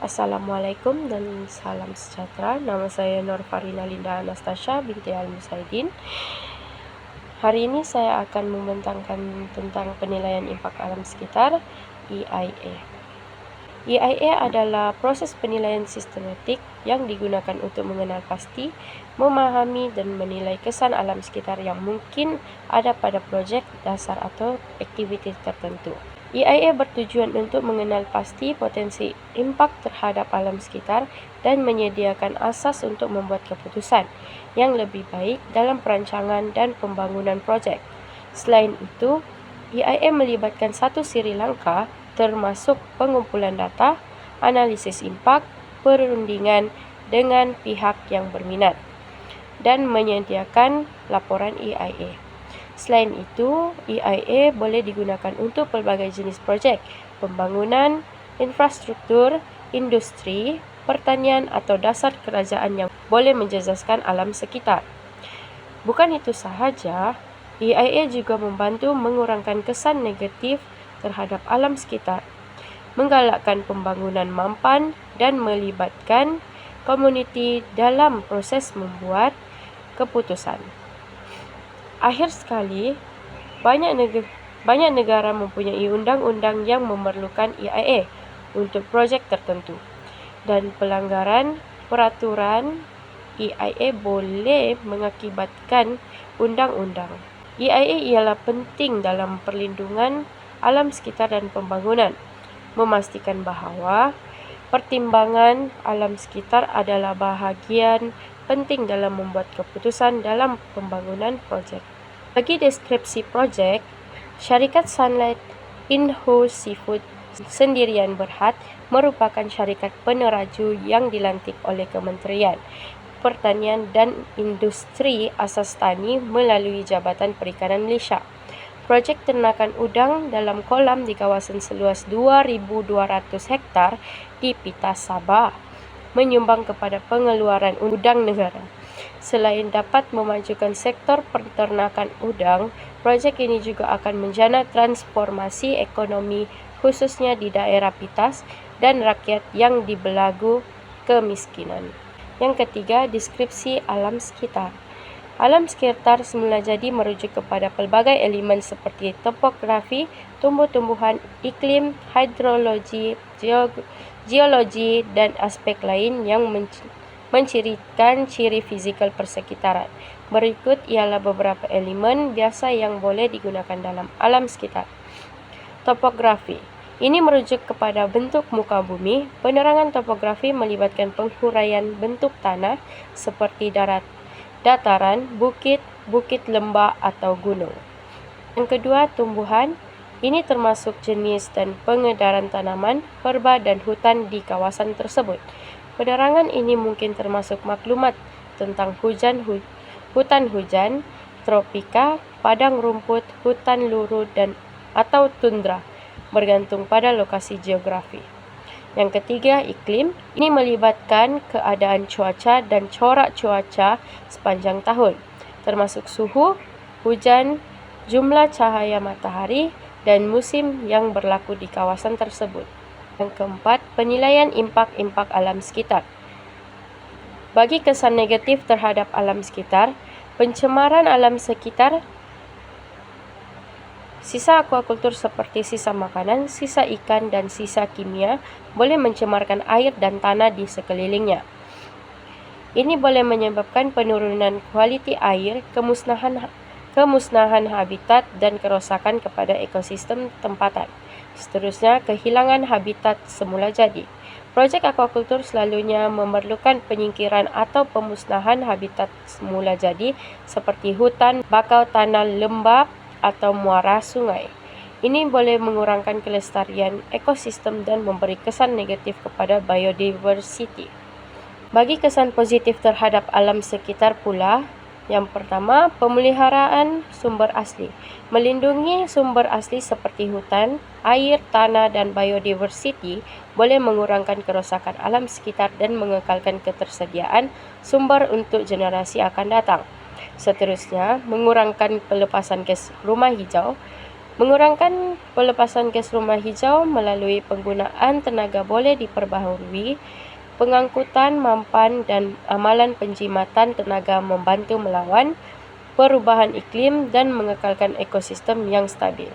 Assalamualaikum dan salam sejahtera. Nama saya Nur Farina Linda Anastasia binti Al-Musaidin. Hari ini saya akan membentangkan tentang penilaian impak alam sekitar EIA. EIA adalah proses penilaian sistematik yang digunakan untuk mengenal pasti, memahami dan menilai kesan alam sekitar yang mungkin ada pada projek dasar atau aktiviti tertentu. EIA bertujuan untuk mengenal pasti potensi impak terhadap alam sekitar dan menyediakan asas untuk membuat keputusan yang lebih baik dalam perancangan dan pembangunan projek. Selain itu, EIA melibatkan satu siri langkah termasuk pengumpulan data, analisis impak, perundingan dengan pihak yang berminat, dan menyediakan laporan EIA. Selain itu, EIA boleh digunakan untuk pelbagai jenis projek, pembangunan, infrastruktur, industri, pertanian atau dasar kerajaan yang boleh menjejaskan alam sekitar. Bukan itu sahaja, EIA juga membantu mengurangkan kesan negatif terhadap alam sekitar, menggalakkan pembangunan mampan dan melibatkan komuniti dalam proses membuat keputusan. Akhir sekali, banyak negara mempunyai undang-undang yang memerlukan EIA untuk projek tertentu, dan pelanggaran peraturan EIA boleh mengakibatkan undang-undang. EIA ialah penting dalam perlindungan alam sekitar dan pembangunan, memastikan bahawa pertimbangan alam sekitar adalah bahagian penting dalam membuat keputusan dalam pembangunan projek. Bagi deskripsi projek, syarikat Sunlight In-House Seafood Sdn Bhd merupakan syarikat peneraju yang dilantik oleh Kementerian Pertanian dan Industri Asas Tani melalui Jabatan Perikanan Malaysia. Projek ternakan udang dalam kolam di kawasan seluas 2,200 hektar di Pitas, Sabah, menyumbang kepada pengeluaran udang negara. Selain dapat memajukan sektor peternakan udang, projek ini juga akan menjana transformasi ekonomi khususnya di daerah Pitas dan rakyat yang dibelagu kemiskinan. Yang ketiga, deskripsi alam sekitar. Alam sekitar semula jadi merujuk kepada pelbagai elemen seperti topografi, tumbuh-tumbuhan, iklim, hidrologi, geologi, dan aspek lain yang mencirikan ciri fizikal persekitaran. Berikut ialah beberapa elemen biasa yang boleh digunakan dalam alam sekitar. Topografi. Ini merujuk kepada bentuk muka bumi. Penerangan topografi melibatkan penghuraian bentuk tanah seperti dataran, bukit, bukit lembah atau gunung. Yang kedua, tumbuhan. Ini termasuk jenis dan pengedaran tanaman, herba dan hutan di kawasan tersebut. Penerangan ini mungkin termasuk maklumat tentang hutan hujan, tropika, padang rumput, hutan luru dan atau tundra, bergantung pada lokasi geografi. Yang ketiga, iklim. Ini melibatkan keadaan cuaca dan corak cuaca sepanjang tahun, termasuk suhu, hujan, jumlah cahaya matahari, dan musim yang berlaku di kawasan tersebut. Yang keempat, penilaian impak alam sekitar. Bagi kesan negatif terhadap alam sekitar, pencemaran alam sekitar, sisa akuakultur seperti sisa makanan, sisa ikan, dan sisa kimia boleh mencemarkan air dan tanah di sekelilingnya. Ini boleh menyebabkan penurunan kualiti air, kemusnahan habitat, dan kerosakan kepada ekosistem tempatan. Seterusnya, kehilangan habitat semula jadi. Projek akuakultur selalunya memerlukan penyingkiran atau pemusnahan habitat semula jadi seperti hutan, bakau tanah, lembah, atau muara sungai. Ini boleh mengurangkan kelestarian ekosistem dan memberi kesan negatif kepada biodiversity. Bagi kesan positif terhadap alam sekitar pula, yang pertama, pemeliharaan sumber asli. Melindungi sumber asli seperti hutan, air, tanah, dan biodiversity boleh mengurangkan kerosakan alam sekitar dan mengekalkan ketersediaan sumber untuk generasi akan datang. Seterusnya, mengurangkan pelepasan gas rumah hijau. Mengurangkan pelepasan gas rumah hijau melalui penggunaan tenaga boleh diperbaharui, pengangkutan mampan dan amalan penjimatan tenaga membantu melawan perubahan iklim dan mengekalkan ekosistem yang stabil.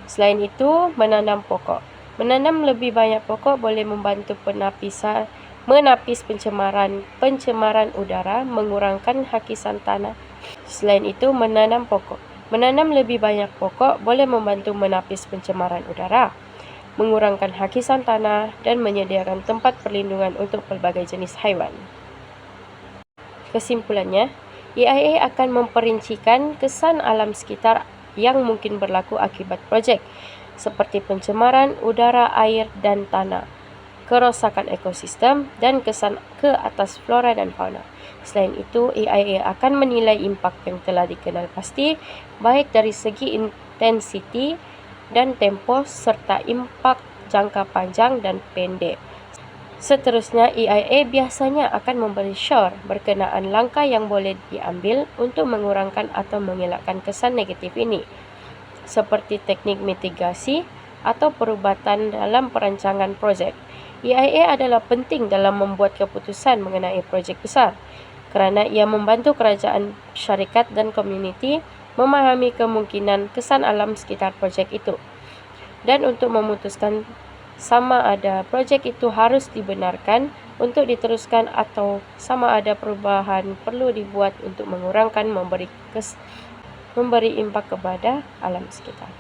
Selain itu, menanam pokok. Menanam lebih banyak pokok boleh membantu menapis pencemaran udara, mengurangkan hakisan tanah. Selain itu, menanam pokok. Menanam lebih banyak pokok boleh membantu menapis pencemaran udara, mengurangkan hakisan tanah, dan menyediakan tempat perlindungan untuk pelbagai jenis haiwan. Kesimpulannya, EIA akan memperincikan kesan alam sekitar yang mungkin berlaku akibat projek, seperti pencemaran udara, air, dan tanah, kerosakan ekosistem, dan kesan ke atas flora dan fauna. Selain itu, EIA akan menilai impak yang telah dikenal pasti, baik dari segi intensiti dan tempo, serta impak jangka panjang dan pendek. Seterusnya, EIA biasanya akan memberi syur berkenaan langkah yang boleh diambil untuk mengurangkan atau mengelakkan kesan negatif ini, seperti teknik mitigasi atau perubatan dalam perancangan projek. EIA adalah penting dalam membuat keputusan mengenai projek besar, kerana ia membantu kerajaan, syarikat dan komuniti memahami kemungkinan kesan alam sekitar projek itu, dan untuk memutuskan sama ada projek itu harus dibenarkan untuk diteruskan atau sama ada perubahan perlu dibuat untuk mengurangkan memberi impak kepada alam sekitar.